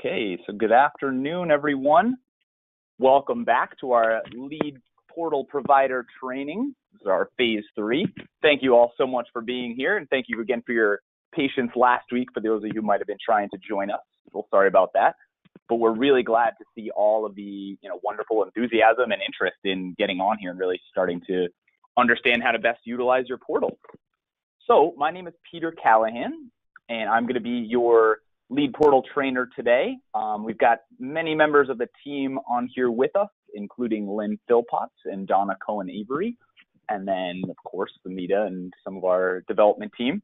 Okay, so good afternoon, everyone. Welcome back to our lead portal provider training. This is our phase 3. Thank you all so much for being here, and thank you again for your patience last week for those of you who might have been trying to join us. Well, sorry about that, but we're really glad to see all of the wonderful enthusiasm and interest in getting on here and really starting to understand how to best utilize your portal. So my name is Peter Callahan, and I'm going to be your lead portal trainer today. We've got many members of the team on here with us, including Lynn Philpotts and Donna Cohen-Avery, and then, of course, Amita and some of our development team.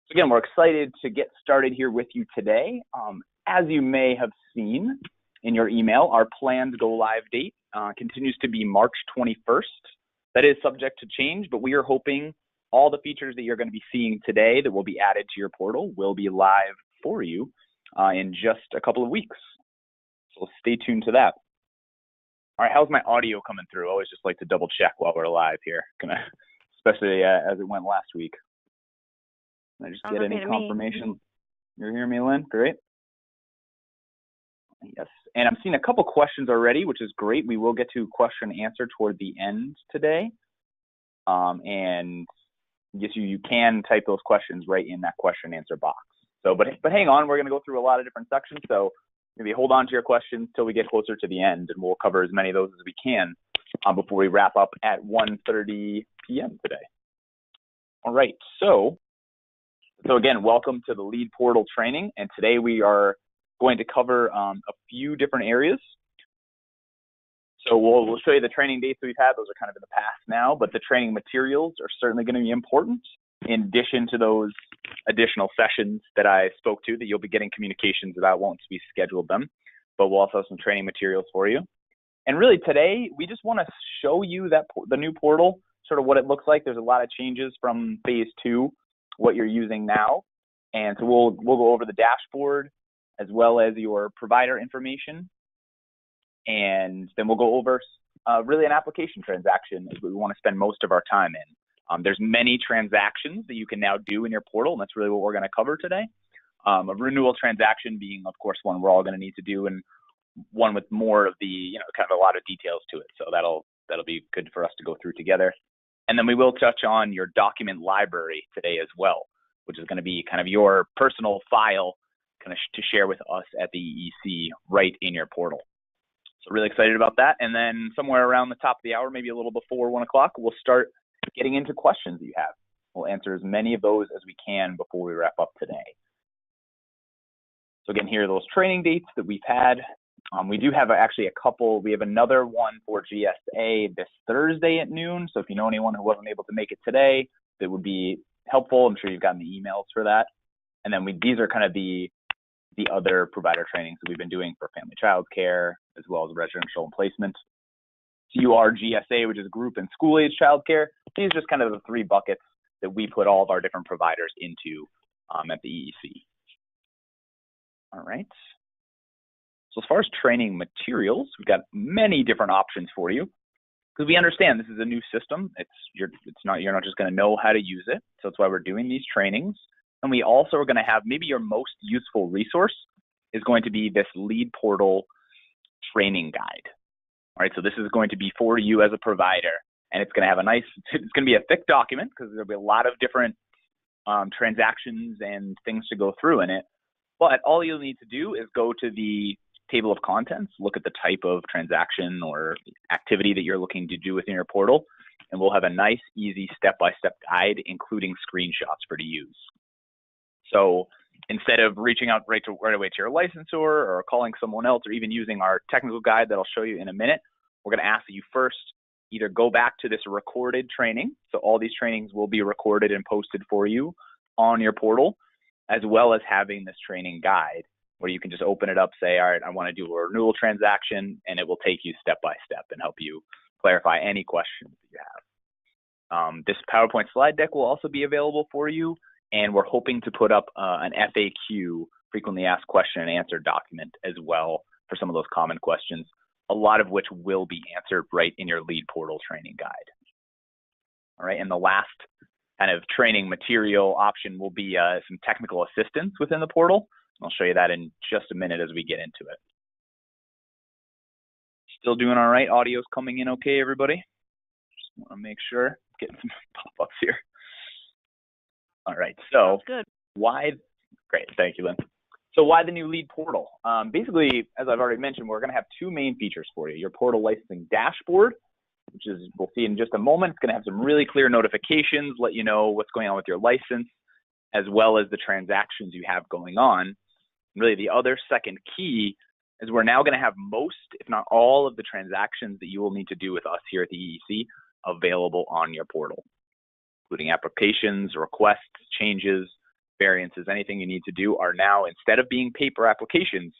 So again, we're excited to get started here with you today. As you may have seen in your email, our planned go live date continues to be March 21st. That is subject to change, but we are hoping all the features that you're going to be seeing today that will be added to your portal will be live for you in just a couple of weeks. So stay tuned to that. All right, how's my audio coming through? I always just like to double check while we're live here, especially as it went last week. Can I just get any confirmation? You're hearing me, Lynn? Great. Yes, and I'm seeing a couple questions already, which is great. We will get to question and answer toward the end today. And yes, you can type those questions right in that question and answer box. So, but hang on, we're going to go through a lot of different sections. So maybe hold on to your questions till we get closer to the end, and we'll cover as many of those as we can before we wrap up at 1:30 p.m. today. All right, so again, welcome to the lead portal training, and today we are going to cover a few different areas. So we'll show you the training dates that we've had. Those are kind of in the past now, but the training materials are certainly going to be important in addition to those additional sessions that I spoke to that you'll be getting communications about once we scheduled them, but we'll also have some training materials for you. And really today, we just want to show you that the new portal, sort of what it looks like. There's a lot of changes from phase 2, what you're using now. And so we'll go over the dashboard as well as your provider information. And then we'll go over really an application transaction is what we want to spend most of our time in. There's many transactions that you can now do in your portal, and that's really what we're going to cover today. A renewal transaction being, of course, one we're all going to need to do, and one with more of the, kind of a lot of details to it. So that'll be good for us to go through together. And then we will touch on your document library today as well, which is going to be kind of your personal file kind of to share with us at the EEC right in your portal. So really excited about that. And then somewhere around the top of the hour, maybe a little before 1 o'clock, we'll start getting into questions that you have. We'll answer as many of those as we can before we wrap up today. So again, here are those training dates that we've had. We do have actually a couple. We have another one for GSA this Thursday at noon. So if you know anyone who wasn't able to make it today, that would be helpful. I'm sure you've gotten the emails for that. And then these are kind of the other provider trainings that we've been doing for family child care, as well as residential and placement. CUR GSA, which is group and school age childcare. These are just kind of the 3 buckets that we put all of our different providers into at the EEC. All right. So as far as training materials, we've got many different options for you because we understand this is a new system. You're not just going to know how to use it. So that's why we're doing these trainings. And we also are going to have maybe your most useful resource is going to be this lead portal training guide. All right, so this is going to be for you as a provider, and it's going to have it's going to be a thick document because there'll be a lot of different transactions and things to go through in it. But all you'll need to do is go to the table of contents, look at the type of transaction or activity that you're looking to do within your portal, and we'll have a nice, easy step-by-step guide, including screenshots for to use. So instead of reaching out right away to your licensor or calling someone else or even using our technical guide that I'll show you in a minute, we're going to ask that you first either go back to this recorded training. So all these trainings will be recorded and posted for you on your portal, as well as having this training guide where you can just open it up, say, all right, I want to do a renewal transaction, and it will take you step by step and help you clarify any questions that you have. This PowerPoint slide deck will also be available for you. And we're hoping to put up an FAQ, frequently asked question and answer document as well for some of those common questions, a lot of which will be answered right in your lead portal training guide. All right, and the last kind of training material option will be some technical assistance within the portal. I'll show you that in just a minute as we get into it. Still doing all right? Audio's coming in okay, everybody? Just want to make sure. Getting some pop-ups here. All right, so good. Great, thank you, Lynn. So why the new lead portal? Basically, as I've already mentioned, we're going to have two main features for you. Your portal licensing dashboard, which is, we'll see in just a moment. It's going to have some really clear notifications, let you know what's going on with your license, as well as the transactions you have going on. Really, the other second key is we're now going to have most, if not all, of the transactions that you will need to do with us here at the EEC available on your portal, including applications, requests, changes, variances, anything you need to do are now, instead of being paper applications,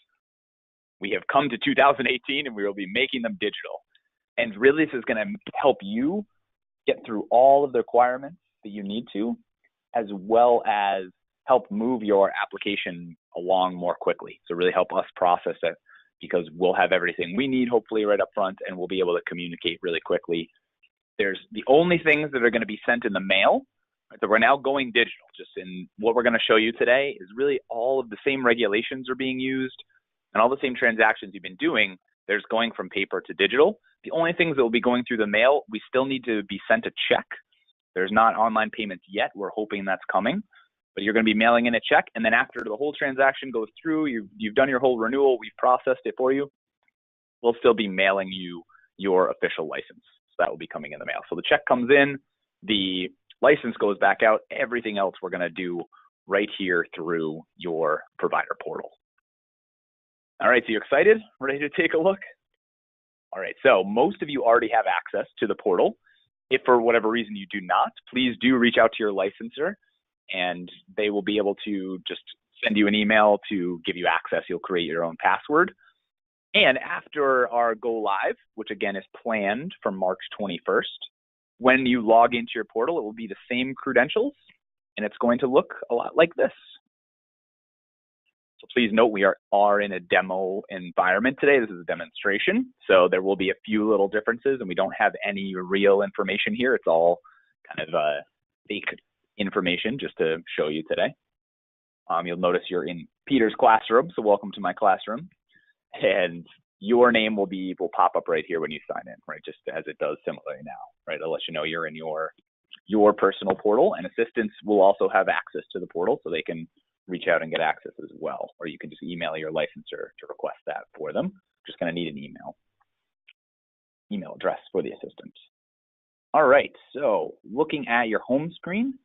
we have come to 2018 and we will be making them digital. And really, this is going to help you get through all of the requirements that you need to, as well as help move your application along more quickly. So really help us process it, because we'll have everything we need, hopefully, right up front, and we'll be able to communicate really quickly. There's the only things that are going to be sent in the mail, right, that we're now going digital. Just in what we're going to show you today is really all of the same regulations are being used, and all the same transactions you've been doing, there's going from paper to digital. The only things that will be going through the mail, we still need to be sent a check. There's not online payments yet. We're hoping that's coming, but you're going to be mailing in a check. And then after the whole transaction goes through, you've done your whole renewal, we've processed it for you, we'll still be mailing you your official license. So that will be coming in the mail. So the check comes in, the license goes back out. Everything else we're going to do right here through your provider portal. All right, so you excited? Ready to take a look? All right, so most of you already have access to the portal. If for whatever reason you do not, please do reach out to your licensor, and they will be able to just send you an email to give you access. You'll create your own password. And after our go live, which again is planned for March 21st, when you log into your portal, it will be the same credentials, and it's going to look a lot like this. So please note we are in a demo environment today. This is a demonstration, so there will be a few little differences, and we don't have any real information here. It's all kind of fake information just to show you today. You'll notice you're in Peter's classroom, so welcome to my classroom. And your name will pop up right here when you sign in, right? Just as it does similarly now, right? It'll let you know you're in your personal portal, and assistants will also have access to the portal, so they can reach out and get access as well. Or you can just email your licensor to request that for them. Just going to need an email address for the assistant. All right, so looking at your home screen,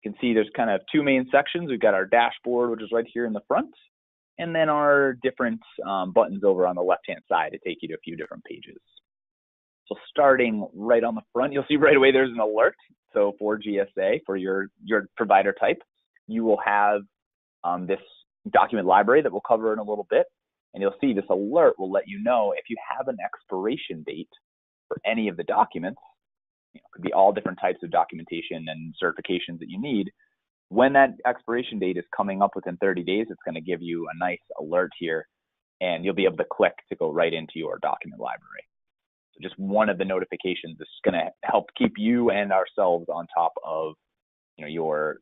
you can see there's kind of two main sections. We've got our dashboard, which is right here in the front, and then our different buttons over on the left-hand side to take you to a few different pages. So starting right on the front, you'll see right away there's an alert. So for GSA, for your provider type, you will have this document library that we'll cover in a little bit. And you'll see this alert will let you know if you have an expiration date for any of the documents. It could be all different types of documentation and certifications that you need. When that expiration date is coming up within 30 days, it's going to give you a nice alert here, and you'll be able to click to go right into your document library. So just one of the notifications is going to help keep you and ourselves on top of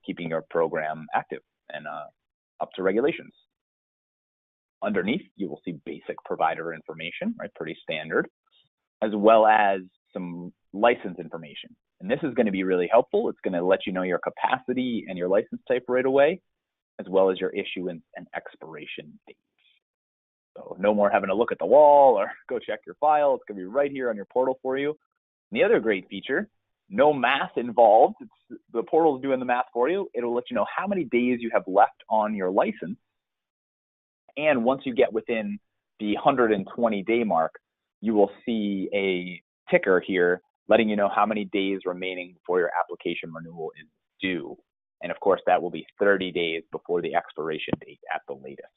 keeping your program active and up to regulations. Underneath, you will see basic provider information, right? Pretty standard, as well as some license information. And this is going to be really helpful. It's going to let you know your capacity and your license type right away, as well as your issuance and expiration dates. So no more having to look at the wall or go check your file. It's going to be right here on your portal for you. And the other great feature, no math involved. The portal is doing the math for you. It'll let you know how many days you have left on your license. And once you get within the 120-day mark, you will see a ticker here letting you know how many days remaining before your application renewal is due. And of course, that will be 30 days before the expiration date at the latest.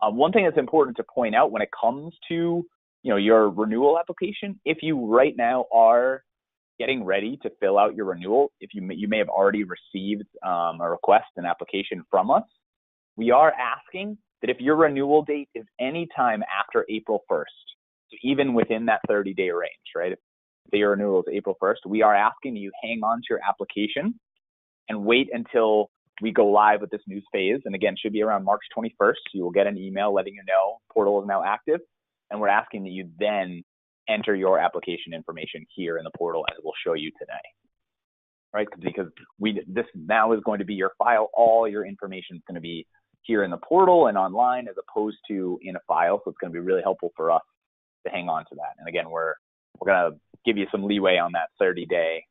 One thing that's important to point out when it comes to your renewal application, if you right now are getting ready to fill out your renewal, if you may have already received a request, an application from us, we are asking that if your renewal date is any time after April 1st, so even within that 30-day range, right? If your renewal is April 1st, we are asking you hang on to your application and wait until we go live with this new phase. And again, should be around March 21st. You will get an email letting you know portal is now active. And we're asking that you then enter your application information here in the portal, as we'll show you today. Right? Because this now is going to be your file. All your information is going to be here in the portal and online as opposed to in a file. So it's going to be really helpful for us to hang on to that. And again, we're going to give you some leeway on that 30-day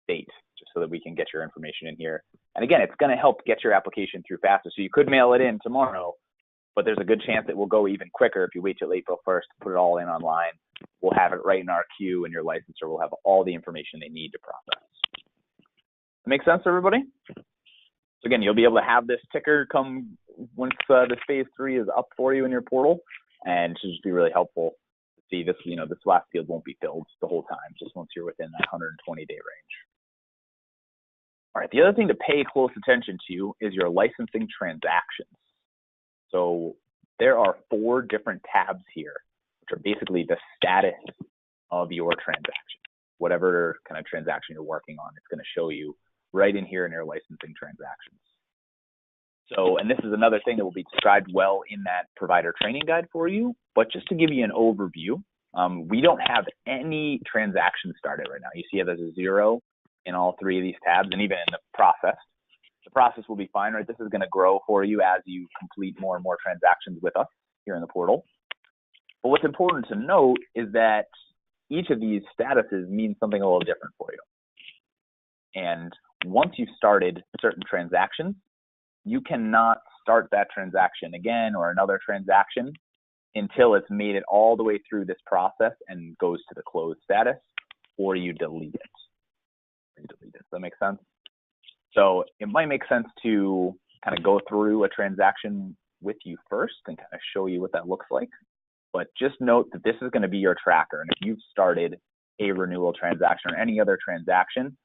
date just so that we can get your information in here. And again, it's going to help get your application through faster. So you could mail it in tomorrow, but there's a good chance it will go even quicker if you wait till April 1st to put it all in online. We'll have it right in our queue, and your licensor will have all the information they need to process. Make sense, everybody? So again, you'll be able to have this ticker come once this phase 3 is up for you in your portal, and it should just be really helpful to see this. This last field won't be filled the whole time, just once you're within that 120-day range. All right, the other thing to pay close attention to is your licensing transactions. So there are 4 different tabs here, which are basically the status of your transaction. Whatever kind of transaction you're working on, it's going to show you right in here in your licensing transactions. So, and this is another thing that will be described well in that provider training guide for you, but just to give you an overview, we don't have any transactions started right now. You see there's a 0 in all 3 of these tabs, and even in the process. The process will be fine, right? This is going to grow for you as you complete more and more transactions with us here in the portal. But what's important to note is that each of these statuses means something a little different for you. And once you've started certain transactions, you cannot start that transaction again or another transaction until it's made it all the way through this process and goes to the closed status, or you delete it. Does that make sense? So it might make sense to kind of go through a transaction with you first and kind of show you what that looks like. But just note that this is going to be your tracker. And if you've started a renewal transaction or any other transaction,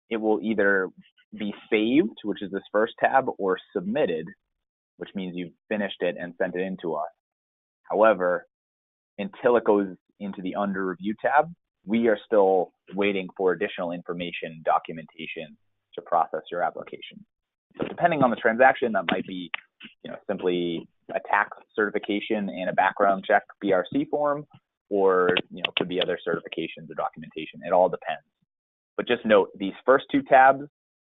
it will either be saved, which is this first tab, or submitted, which means you've finished it and sent it in to us. However, until it goes into the under review tab, we are still waiting for additional information, documentation to process your application. So depending on the transaction, that might be, simply a tax certification and a background check BRC form, or, it could be other certifications or documentation. It all depends. But just note, these first 2 tabs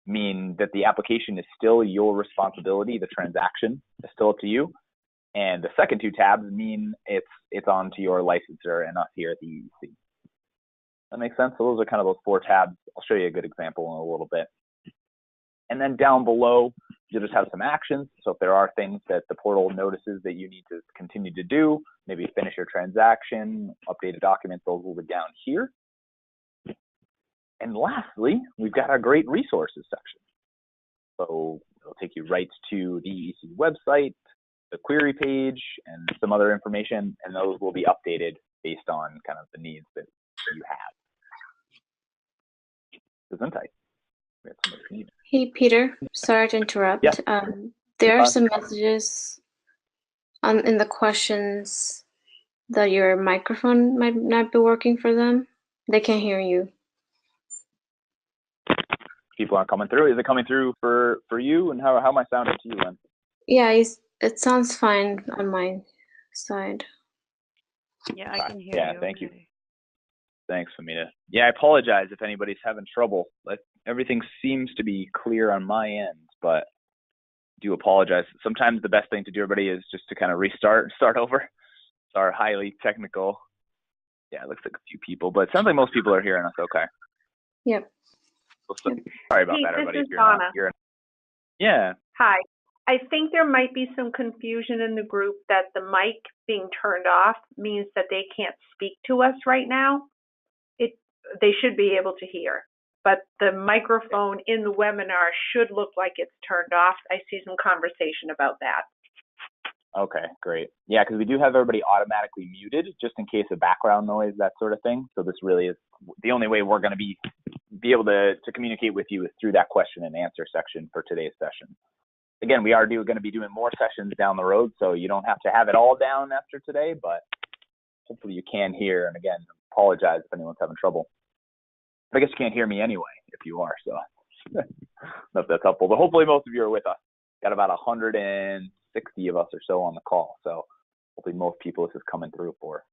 mean that the application is still your responsibility. The transaction is still up to you. And the second 2 tabs mean it's on to your licensor and us here at the EEC. That makes sense? So those are kind of those 4 tabs. I'll show you a good example in a little bit. And then down below, you'll just have some actions. So if there are things that the portal notices that you need to continue to do, maybe finish your transaction, update a document, those will be down here. And lastly, we've got our great resources section. So it'll take you right to the EEC website, the query page, and some other information, and those will be updated based on kind of the needs that you have. Hey, Peter, sorry to interrupt. Yes. There are some messages in the questions that your microphone might not be working for them. They can't hear you. People aren't coming through. Is it coming through for you? And how am I sounding to you, Lynn? Yeah, it sounds fine on my side. Yeah, I can hear you. Yeah, thank you. Thanks, Famita. Yeah, I apologize if anybody's having trouble. Everything seems to be clear on my end, but I do apologize. Sometimes the best thing to do, everybody, is just to kind of restart and start over. It's our highly technical. Yeah, it looks like a few people, but it sounds like most people are hearing us okay. Yep. So, sorry about that, everybody. This is Donna. Yeah. Hi. I think there might be some confusion in the group that the mic being turned off means that they can't speak to us right now. They should be able to hear, but the microphone in the webinar should look like it's turned off. I see some conversation about that. Okay, great. Yeah, because we do have everybody automatically muted just in case of background noise, that sort of thing. So this really is the only way we're going to be able to communicate with you is through that question and answer section for today's session. Again, we are going to be doing more sessions down the road, so you don't have to have it all down after today, but hopefully you can hear. And again, apologize if anyone's having trouble. But I guess you can't hear me anyway if you are, so If that's helpful, but hopefully most of you are with us. Got about 160 of us or so on the call, so hopefully most people this is coming through for.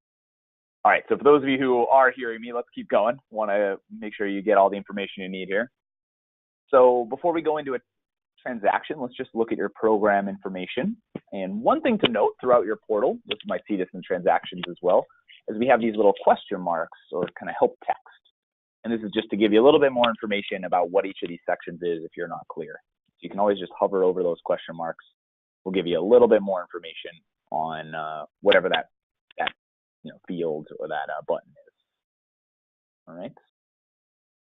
All right, so for those of you who are hearing me, let's keep going. Want to make sure you get all the information you need here. So before we go into a transaction, let's just look at your program information. And one thing to note throughout your portal, you might see this in transactions as well, is we have these little question marks or kind of help text. And this is just to give you a little bit more information about what each of these sections is if you're not clear. So you can always just hover over those question marks. We'll give you a little bit more information on whatever that field or that button is. All right.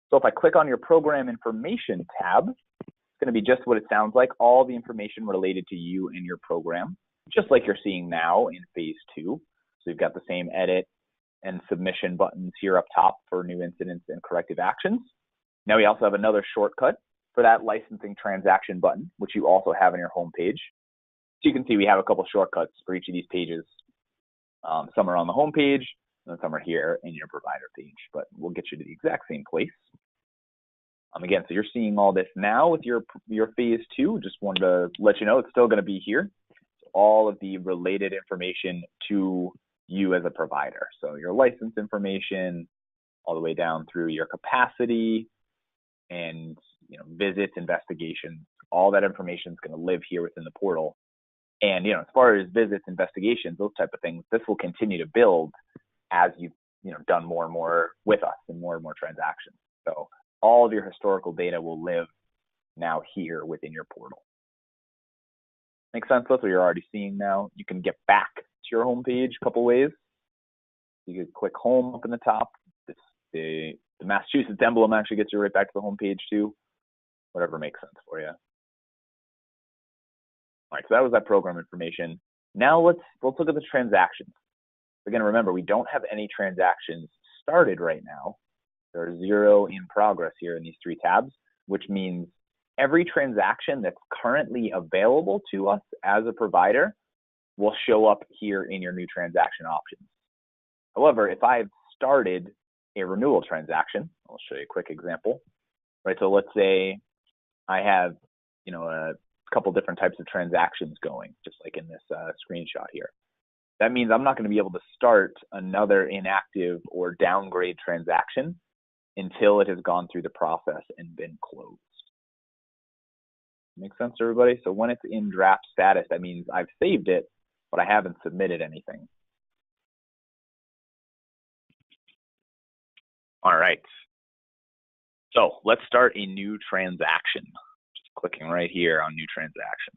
So if I click on your program information tab, it's going to be just what it sounds like, all the information related to you and your program, just like you're seeing now in phase 2. So you've got the same edit and submission buttons here up top for new incidents and corrective actions. Now we also have another shortcut for that licensing transaction button, which you also have on your home page. So you can see we have a couple shortcuts for each of these pages. Some are on the home page, and some are here in your provider page, but we'll get you to the exact same place. Again, so you're seeing all this now with your phase 2. Just wanted to let you know it's still going to be here. So all of the related information to you as a provider. So your license information, all the way down through your capacity and visits, investigations, all that information is going to live here within the portal. And as far as visits, investigations, those type of things, this will continue to build as you've done more and more with us and more transactions. So all of your historical data will live now here within your portal. Make sense? That's what you're already seeing now. You can get back to your home page a couple ways. You could click home up in the top. The Massachusetts emblem actually gets you right back to the home page too. Whatever makes sense for you. All right, so that was that program information. Now let's look at the transactions. Again, remember, we don't have any transactions started right now. There are 0 in progress here in these 3 tabs, which means every transaction that's currently available to us as a provider will show up here in your new transaction options. However, if I've started a renewal transaction, I'll show you a quick example. Right, so let's say I have a couple different types of transactions going, just like in this screenshot here. That means I'm not going to be able to start another inactive or downgrade transaction until it has gone through the process and been closed. Make sense to everybody? So when it's in draft status, that means I've saved it, but I haven't submitted anything. All right. So let's start a new transaction. Just clicking right here on new transaction.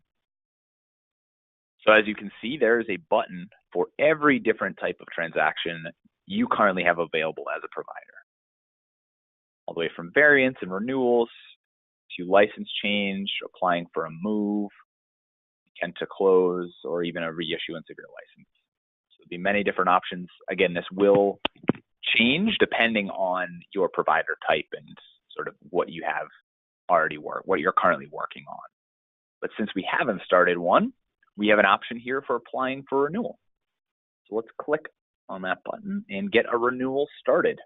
So as you can see, there is a button for every different type of transaction you currently have available as a provider. All the way from variants and renewals to license change, applying for a move, intent to close, or even a reissuance of your license. So there'll be many different options. Again, this will change depending on your provider type and sort of what you have already what you're currently working on. But since we haven't started one, we have an option here for applying for renewal. So let's click on that button and get a renewal started.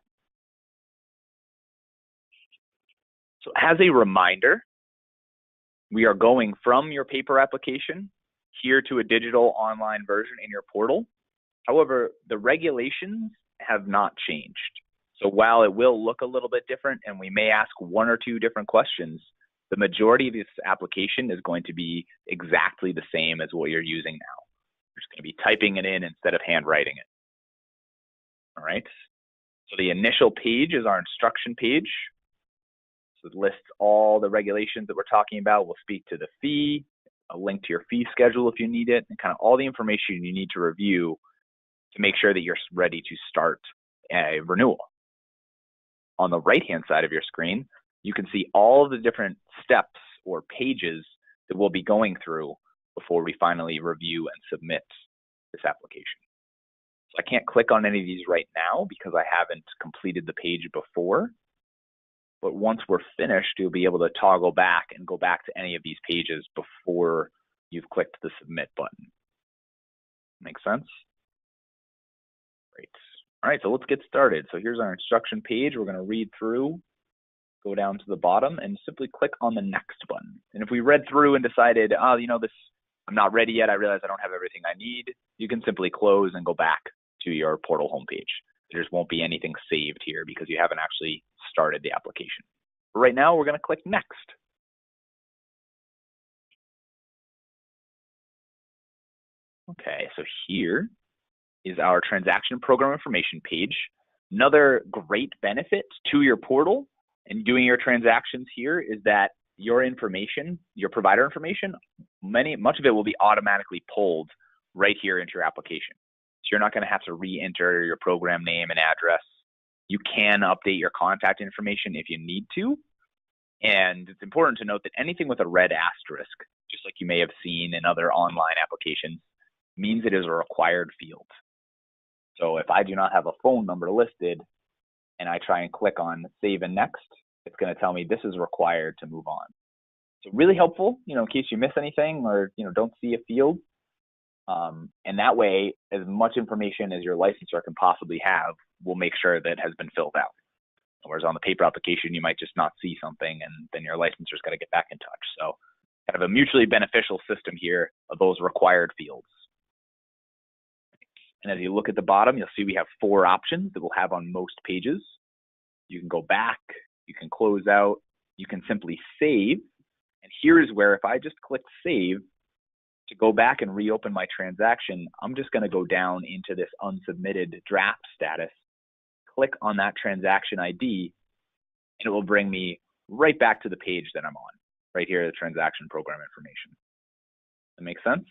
So as a reminder, we are going from your paper application here to a digital online version in your portal. However, the regulations have not changed. So while it will look a little bit different and we may ask 1 or 2 different questions, the majority of this application is going to be exactly the same as what you're using now. You're just going to be typing it in instead of handwriting it. All right. So the initial page is our instruction page. So it lists all the regulations that we're talking about. We'll speak to the fee, a link to your fee schedule if you need it, and kind of all the information you need to review to make sure that you're ready to start a renewal. On the right-hand side of your screen, you can see all of the different steps or pages that we'll be going through before we finally review and submit this application. So I can't click on any of these right now because I haven't completed the page before. But once we're finished, you'll be able to toggle back and go back to any of these pages before you've clicked the submit button. Make sense? Great. All right, so let's get started. So here's our instruction page. We're going to read through go down to the bottom and simply click on the next button. And if we read through and decided, oh, you know, this, I'm not ready yet, I realize I don't have everything I need, you can simply close and go back to your portal homepage. There just won't be anything saved here because you haven't actually started the application. But right now, we're going to click next. Okay, so here is our transaction program information page. Another great benefit to your portal and doing your transactions here is that your information, your provider information, much of it will be automatically pulled right here into your application. So you're not going to have to re-enter your program name and address. You can update your contact information if you need to. And it's important to note that anything with a red asterisk, just like you may have seen in other online applications, means it is a required field. So if I do not have a phone number listed and I try and click on save and next, it's going to tell me this is required to move on. So really helpful, you know, in case you miss anything or, you know, don't see a field. And that way, as much information as your licensor can possibly have will make sure that has been filled out. Whereas on the paper application, you might just not see something and then your licensor's got to get back in touch. So kind of a mutually beneficial system here of those required fields. And as you look at the bottom, you'll see we have 4 options that we'll have on most pages. You can go back, you can close out, you can simply save. And here is where if I just click save to go back and reopen my transaction, I'm just going to go down into this unsubmitted draft status, click on that transaction ID, and it will bring me right back to the page that I'm on, right here, the transaction program information. That makes sense?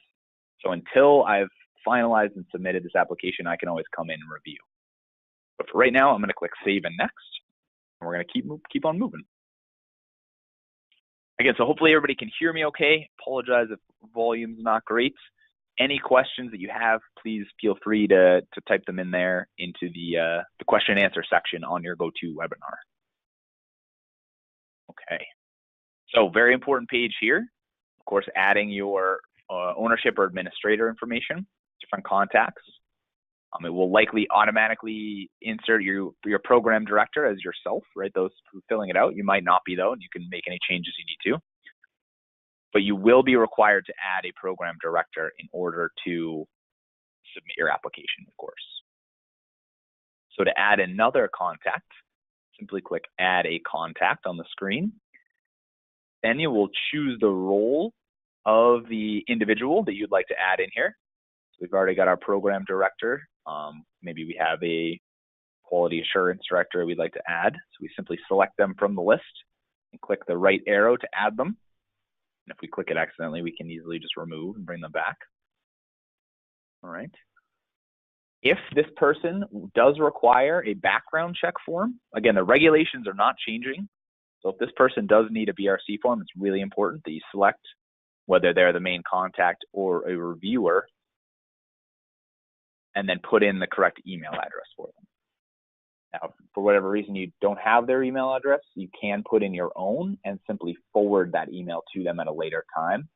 So until I've finalized and submitted this application, I can always come in and review. But for right now, I'm going to click save and next, and we're going to keep on moving. Again, so hopefully everybody can hear me okay. Apologize if volume's not great. Any questions that you have, please feel free to type them in there into the question and answer section on your GoToWebinar. Okay, so very important page here. Of course, adding your ownership or administrator information, different contacts. It will likely automatically insert your program director as yourself, right? Those filling it out. You might not be though, and you can make any changes you need to. But you will be required to add a program director in order to submit your application, of course. So to add another contact, simply click add a contact on the screen. Then you will choose the role of the individual that you'd like to add in here. So we've already got our program director. Maybe we have a quality assurance director we'd like to add. So we simply select them from the list and click the right arrow to add them. And if we click it accidentally, we can easily just remove and bring them back. All right. If this person does require a background check form, again, the regulations are not changing. So if this person does need a BRC form, it's really important that you select whether they're the main contact or a reviewer, and then put in the correct email address for them. Now, for whatever reason you don't have their email address, you can put in your own and simply forward that email to them at a later time.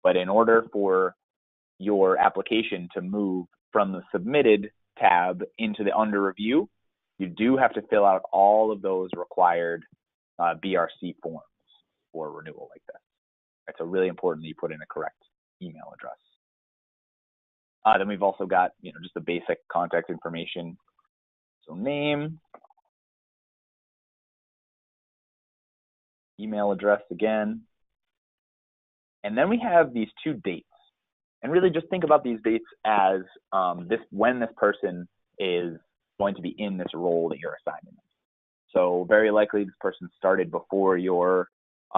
But in order for your application to move from the submitted tab into the under review, you do have to fill out all of those required BRC forms for renewal like this. Right, so really important that you put in a correct email address. Then we've also got, just the basic contact information. So name, email address again, and then we have these 2 dates. And really just think about these dates as when this person is going to be in this role that you're assigning them. So very likely this person started before your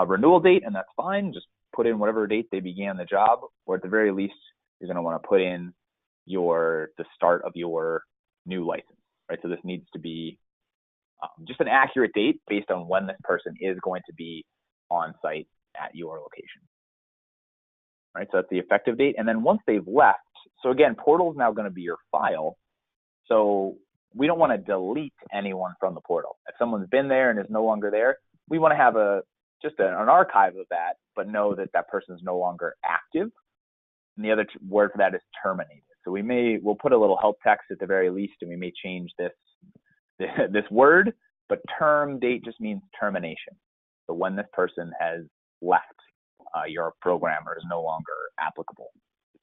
renewal date, and that's fine. Just put in whatever date they began the job, or at the very least, you're going to want to put in the start of your new license. Right, so this needs to be just an accurate date based on when this person is going to be on site at your location. Right, so that's the effective date. And then once they've left, so again, portal is now going to be your file. So we don't want to delete anyone from the portal. If someone's been there and is no longer there, we want to have just an archive of that, but know that that person is no longer active. And the other word for that is terminated. So we'll put a little help text at the very least, and we may change this word but term date just means termination. So when this person has left your program or is no longer applicable to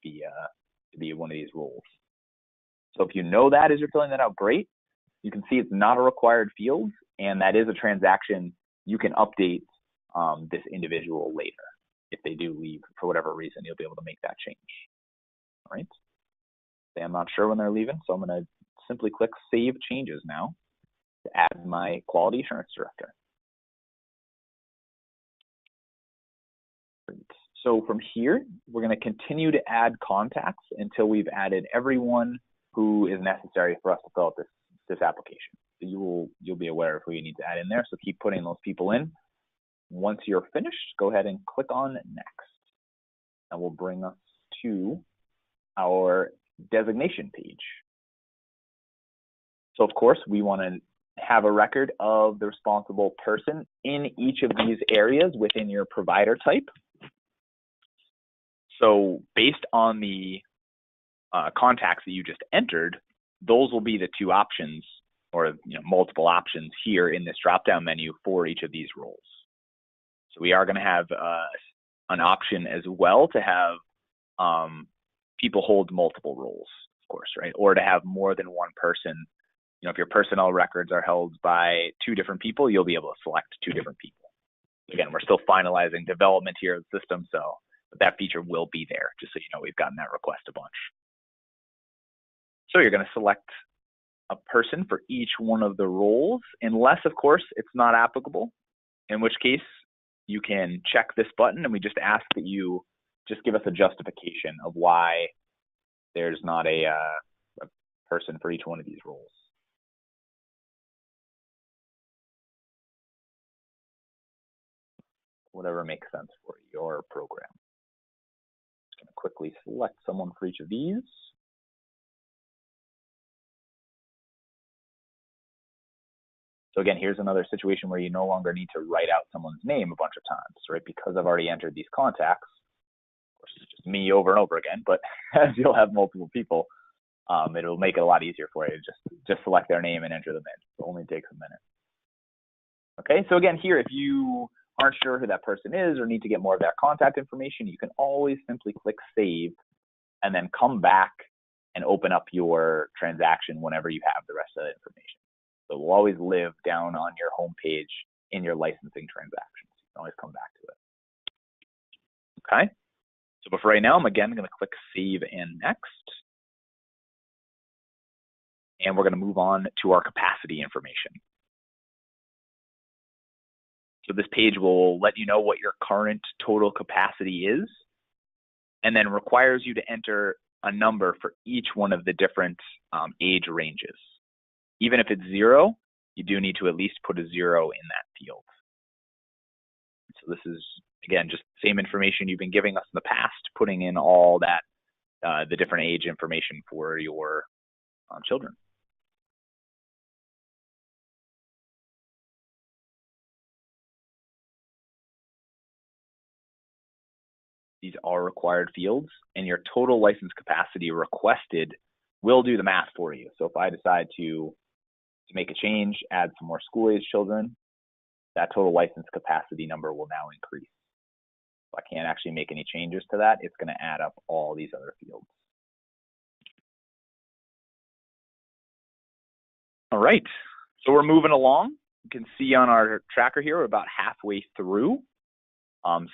be one of these roles. So if you know that as you're filling that out, great. You can see it's not a required field, and that is a transaction. You can update this individual later. If they do leave for whatever reason, you'll be able to make that change. All right. Say I'm not sure when they're leaving, so I'm going to simply click Save Changes now to add my quality assurance director. Great. So from here, we're going to continue to add contacts until we've added everyone who is necessary for us to fill out this application. So you'll be aware of who you need to add in there. So keep putting those people in. Once you're finished, go ahead and click on Next. That will bring us to our designation page. So of course, we want to have a record of the responsible person in each of these areas within your provider type. So based on the contacts that you just entered, those will be the two options, or multiple options here in this drop-down menu for each of these roles. So we are going to have an option as well to have people hold multiple roles, of course, right? Or to have more than one person. If your personnel records are held by two different people, you'll be able to select two different people. Again, we're still finalizing development here of the system, but that feature will be there, just so you know we've gotten that request a bunch. So you're going to select a person for each one of the roles, unless, of course, it's not applicable, in which case you can check this button, and we just ask that you just give us a justification of why there's not a person for each one of these roles. Whatever makes sense for your program. Just going to quickly select someone for each of these. So again, here's another situation where you no longer need to write out someone's name a bunch of times, right? Because I've already entered these contacts. Of course, it's just me over and over again, but as you'll have multiple people, it'll make it a lot easier for you to just select their name and enter them in. It only takes a minute. Okay, so again, here, if you aren't sure who that person is or need to get more of that contact information, you can always simply click Save and then come back and open up your transaction whenever you have the rest of that information. So it will always live down on your home page in your licensing transactions. You can always come back to it. Okay, so for right now, I'm again going to click Save and Next. And we're going to move on to our capacity information. So this page will let you know what your current total capacity is, and then requires you to enter a number for each one of the different age ranges. Even if it's 0, you do need to at least put a 0 in that field. So this is, again, just the same information you've been giving us in the past, putting in all that, the different age information for your children. These are required fields, and your total license capacity requested will do the math for you. So if I decide to make a change, add some more school-age children, that total license capacity number will now increase. If I can't actually make any changes to that, it's going to add up all these other fields. All right, so we're moving along. You can see on our tracker here, we're about halfway through.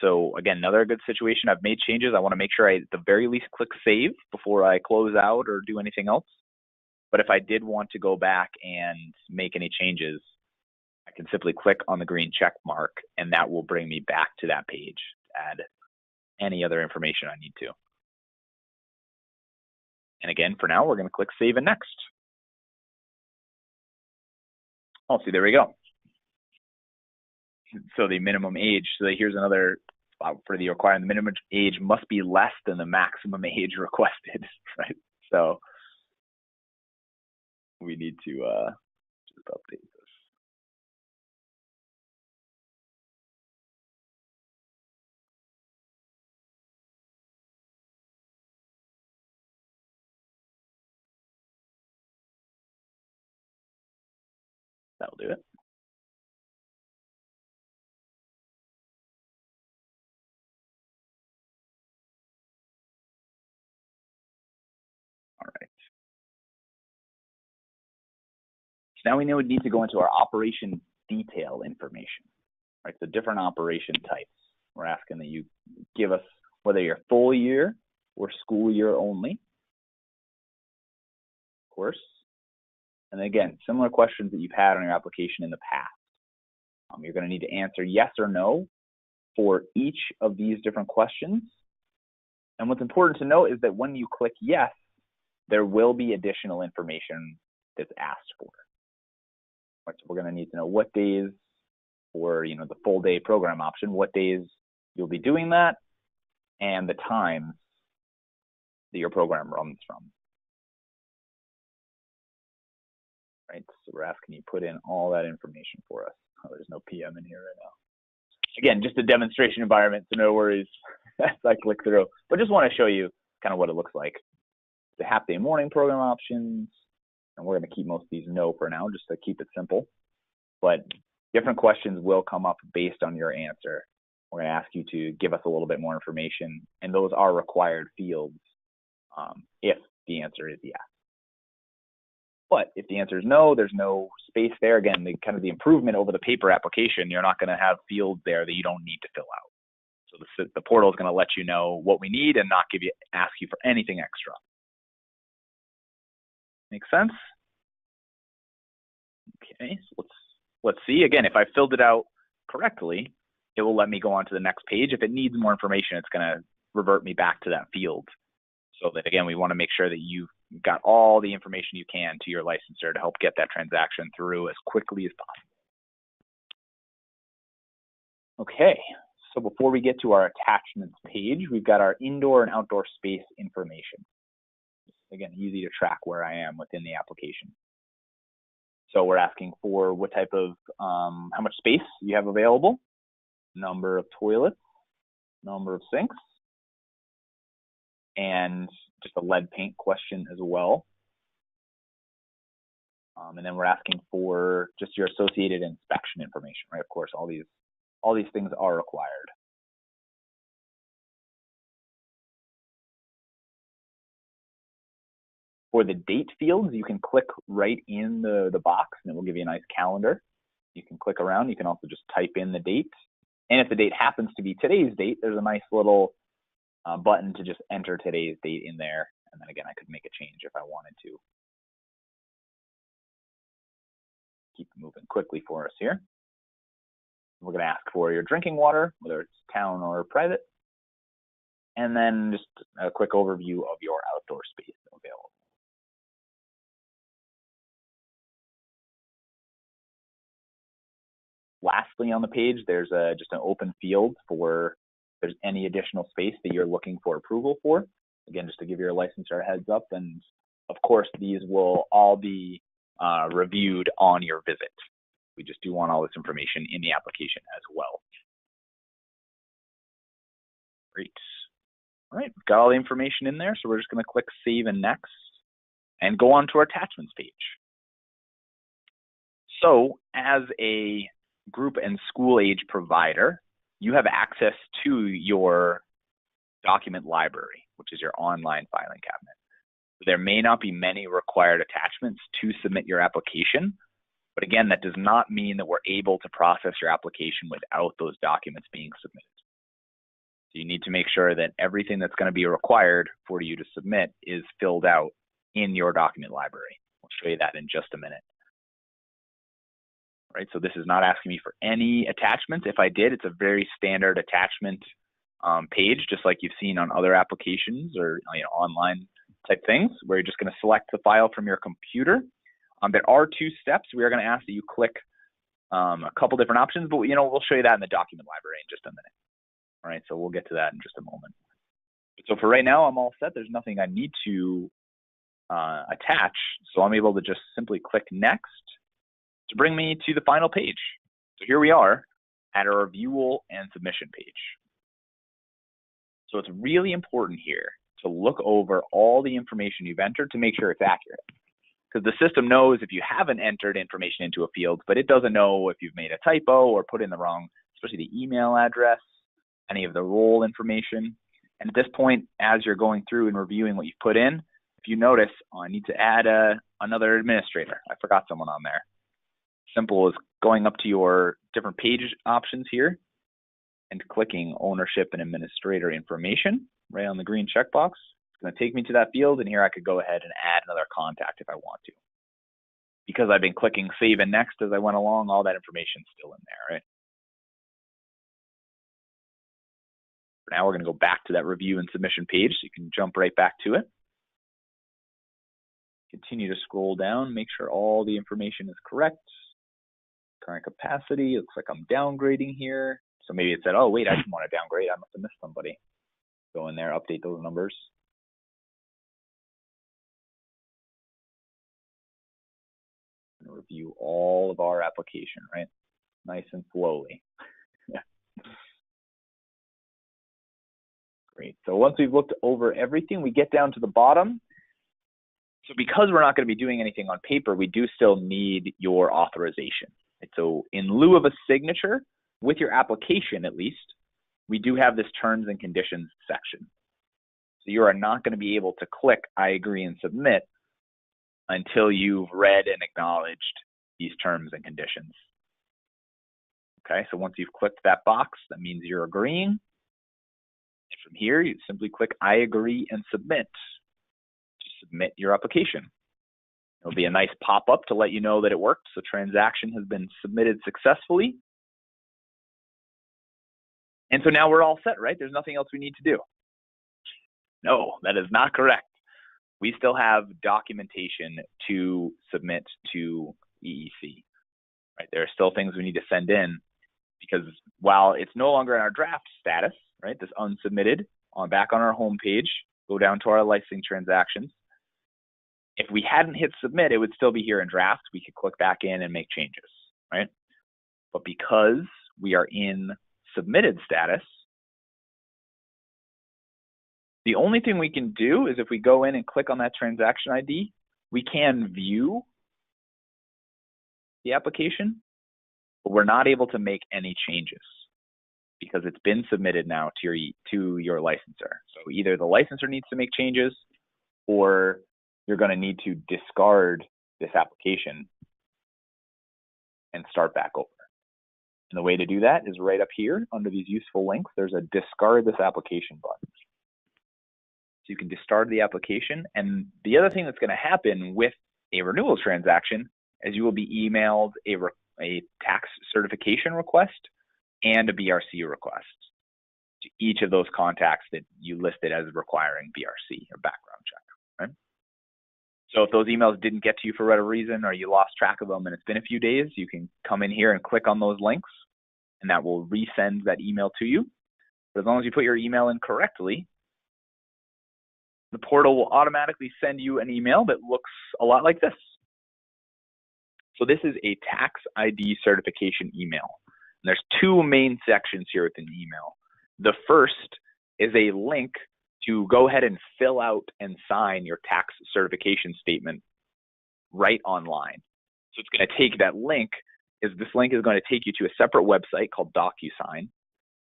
So again, another good situation. I've made changes. I want to make sure I, at the very least, click Save before I close out or do anything else. But if I did want to go back and make any changes, I can simply click on the green check mark, and that will bring me back to that page to add any other information I need to. And again, for now, we're going to click Save and Next. Oh, see, there we go. So the minimum age, so here's another spot for the requirement. The minimum age must be less than the maximum age requested, right? So we need to just update this. That'll do it. All right. So now we know we need to go into our operation detail information. Right, so different operation types. We're asking that you give us whether you're full year or school year only, of course. And again, similar questions that you've had on your application in the past. You're going to need to answer yes or no for each of these different questions. And what's important to note is that when you click yes, there will be additional information that's asked for. Right, so we're going to need to know what days, or the full day program option, what days you'll be doing that, and the times that your program runs from. Right, so we're asking you put in all that information for us. Oh, there's no PM in here right now. Again, just a demonstration environment, so no worries as I click through. But just want to show you kind of what it looks like. The half day morning program options, and we're going to keep most of these no for now, just to keep it simple. But different questions will come up based on your answer. We're going to ask you to give us a little bit more information, and those are required fields if the answer is yes. But if the answer is no, there's no space there. Again, kind of the improvement over the paper application, you're not going to have fields there that you don't need to fill out. So the portal is going to let you know what we need and not ask you for anything extra. Make sense? Okay, so let's see. Again, if I filled it out correctly, it will let me go on to the next page. If it needs more information, it's going to revert me back to that field. So that, again, we want to make sure that you've got all the information you can to your licensor to help get that transaction through as quickly as possible. Okay, so before we get to our attachments page, we've got our indoor and outdoor space information. Again, easy to track where I am within the application. So we're asking for what type of, how much space you have available, number of toilets, number of sinks, and just a lead paint question as well. And then we're asking for just your associated inspection information, right? Of course, all these things are required. For the date fields, you can click right in the box and it will give you a nice calendar. You can click around. You can also just type in the date. And if the date happens to be today's date, there's a nice little button to just enter today's date in there. And then again, I could make a change if I wanted to. Keep moving quickly for us here. We're going to ask for your drinking water, whether it's town or private. And then just a quick overview of your outdoor space available. Lastly on the page, there's just an open field for if there's any additional space that you're looking for approval for. Again, just to give your licensor a heads up. And of course, these will all be reviewed on your visit. We just do want all this information in the application as well. Great. All right, we've got all the information in there, so we're just going to click Save and Next and go on to our attachments page. So as a group and school age provider, you have access to your document library, which is your online filing cabinet. There may not be many required attachments to submit your application, but again, that does not mean that we're able to process your application without those documents being submitted. So you need to make sure that everything that's going to be required for you to submit is filled out in your document library. We'll show you that in just a minute. Right, so this is not asking me for any attachments. If I did, it's a very standard attachment page, just like you've seen on other applications or online type things, where you're just going to select the file from your computer. There are two steps. We are going to ask that you click a couple different options, but we'll show you that in the document library in just a minute. All right, so we'll get to that in just a moment. So for right now, I'm all set. There's nothing I need to attach, so I'm able to just simply click Next to bring me to the final page. So here we are at our Reviewal and Submission page. So it's really important here to look over all the information you've entered to make sure it's accurate. Because the system knows if you haven't entered information into a field, but it doesn't know if you've made a typo or put in the wrong, especially the email address, any of the role information. And at this point, as you're going through and reviewing what you've put in, if you notice, I need to add another administrator. I forgot someone on there. Simple as going up to your different page options here and clicking ownership and administrator information right on the green checkbox. It's going to take me to that field, and here I could go ahead and add another contact if I want to. Because I've been clicking save and next as I went along, all that information's still in there, right? For now, we're going to go back to that review and submission page, so you can jump right back to it. Continue to scroll down, make sure all the information is correct. Current capacity, looks like I'm downgrading here. So maybe it said, oh, wait, I didn't want to downgrade. I must have missed somebody. Go in there, update those numbers. And review all of our application, right? Nice and slowly. Great. So once we've looked over everything, we get down to the bottom. So because we're not going to be doing anything on paper, we do still need your authorization. And so in lieu of a signature, with your application at least, we do have this terms and conditions section. So you are not going to be able to click I agree and submit until you've read and acknowledged these terms and conditions. Okay, so once you've clicked that box, that means you're agreeing. And from here, you simply click I agree and submit to submit your application. It'll be a nice pop-up to let you know that it worked. So transaction has been submitted successfully. And so now we're all set, right? There's nothing else we need to do. No, that is not correct. We still have documentation to submit to EEC. Right? There are still things we need to send in because while it's no longer in our draft status, right? This unsubmitted, back on our home page, go down to our licensing transactions. If we hadn't hit submit, it would still be here in draft. We could click back in and make changes, right? But because we are in submitted status, the only thing we can do is if we go in and click on that transaction ID, we can view the application, but we're not able to make any changes because it's been submitted now to your licensor. So either the licensor needs to make changes or you're going to need to discard this application and start back over. And the way to do that is right up here under these useful links, there's a discard this application button. So you can discard the application. And the other thing that's going to happen with a renewal transaction is you will be emailed a tax certification request and a BRC request to each of those contacts that you listed as requiring BRC or background check, right? So if those emails didn't get to you for whatever reason or you lost track of them and it's been a few days, you can come in here and click on those links and that will resend that email to you. But as long as you put your email in correctly, the portal will automatically send you an email that looks a lot like this. So this is a tax ID certification email. And there's two main sections here within the email. The first is a link to go ahead and fill out and sign your tax certification statement right online. So it's going to take that link, this link is going to take you to a separate website called DocuSign.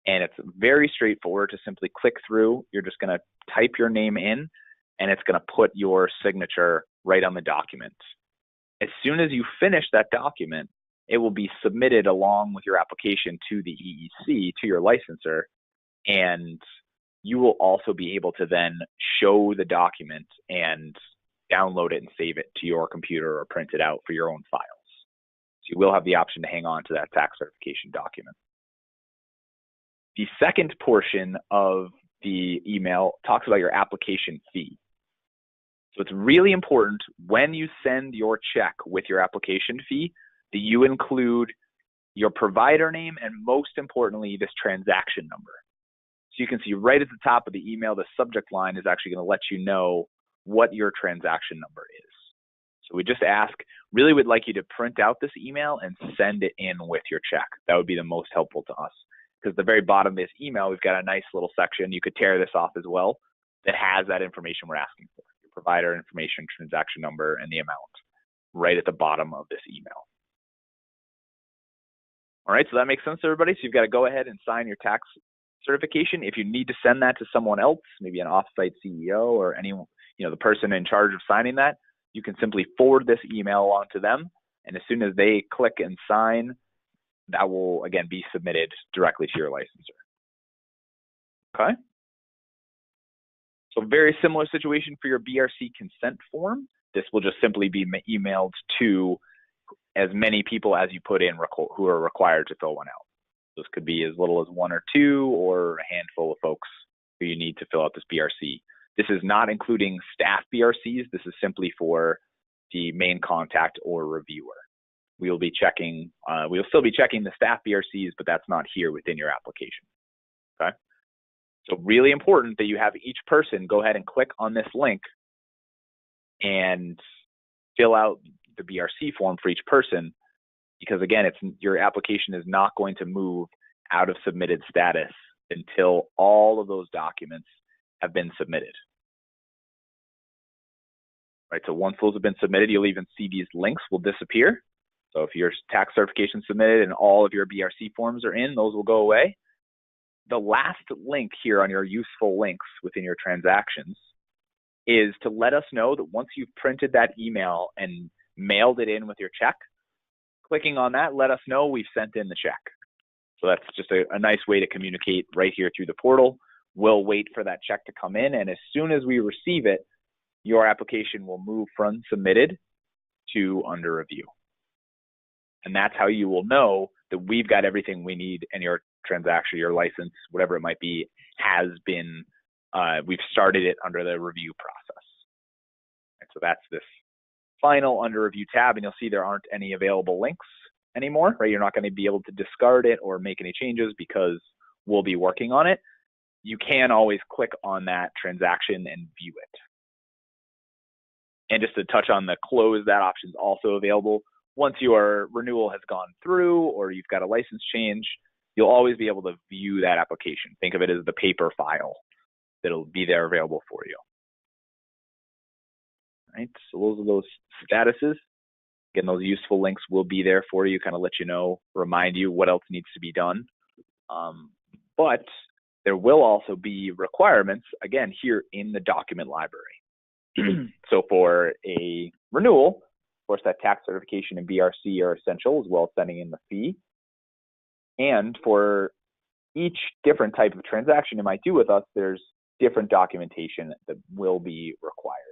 And it's very straightforward to simply click through. You're just going to type your name in and it's going to put your signature right on the document. As soon as you finish that document, it will be submitted along with your application to the EEC, to your licensor, and you will also be able to then show the document and download it and save it to your computer or print it out for your own files. So you will have the option to hang on to that tax certification document. The second portion of the email talks about your application fee. So it's really important when you send your check with your application fee that you include your provider name and most importantly, this transaction number. So you can see right at the top of the email, the subject line is actually going to let you know what your transaction number is. So we just really would like you to print out this email and send it in with your check. That would be the most helpful to us. Because at the very bottom of this email, we've got a nice little section. You could tear this off as well that has that information we're asking for. Your provider information, transaction number, and the amount right at the bottom of this email. All right, so that makes sense to everybody. So you've got to go ahead and sign your tax certification. If you need to send that to someone else, maybe an offsite CEO or anyone, the person in charge of signing that, you can simply forward this email along to them. And as soon as they click and sign, that will, again, be submitted directly to your licensor. Okay? So very similar situation for your BRC consent form. This will just simply be emailed to as many people as you put in who are required to fill one out. This could be as little as 1 or 2 or a handful of folks who you need to fill out this BRC. This is not including staff BRCs. This is simply for the main contact or reviewer. We'll still be checking the staff BRCs, but that's not here within your application. Okay? So really important that you have each person go ahead and click on this link and fill out the BRC form for each person, because again, your application is not going to move out of submitted status until all of those documents have been submitted. Right, so once those have been submitted, you'll even see these links will disappear. So if your tax certification is submitted and all of your BRC forms are in, those will go away. The last link here on your useful links within your transactions is to let us know that once you've printed that email and mailed it in with your check, clicking on that, let us know we've sent in the check. So that's just a nice way to communicate right here through the portal. We'll wait for that check to come in, and as soon as we receive it, your application will move from submitted to under review. And that's how you will know that we've got everything we need and your transaction, your license, whatever it might be, has been, we've started it under the review process. And so that's this final under review tab, and you'll see there aren't any available links anymore, right? You're not going to be able to discard it or make any changes because we'll be working on it. You can always click on that transaction and view it. And just to touch on the close, that option is also available. Once your renewal has gone through or you've got a license change, you'll always be able to view that application. Think of it as the paper file that'll be there available for you. Right, so those are those statuses. Again, those useful links will be there for you, kind of let you know, remind you what else needs to be done. But there will also be requirements, again, here in the document library. So for a renewal, of course, that tax certification and BRC are essential, as well as sending in the fee. And for each different type of transaction you might do with us, there's different documentation that will be required.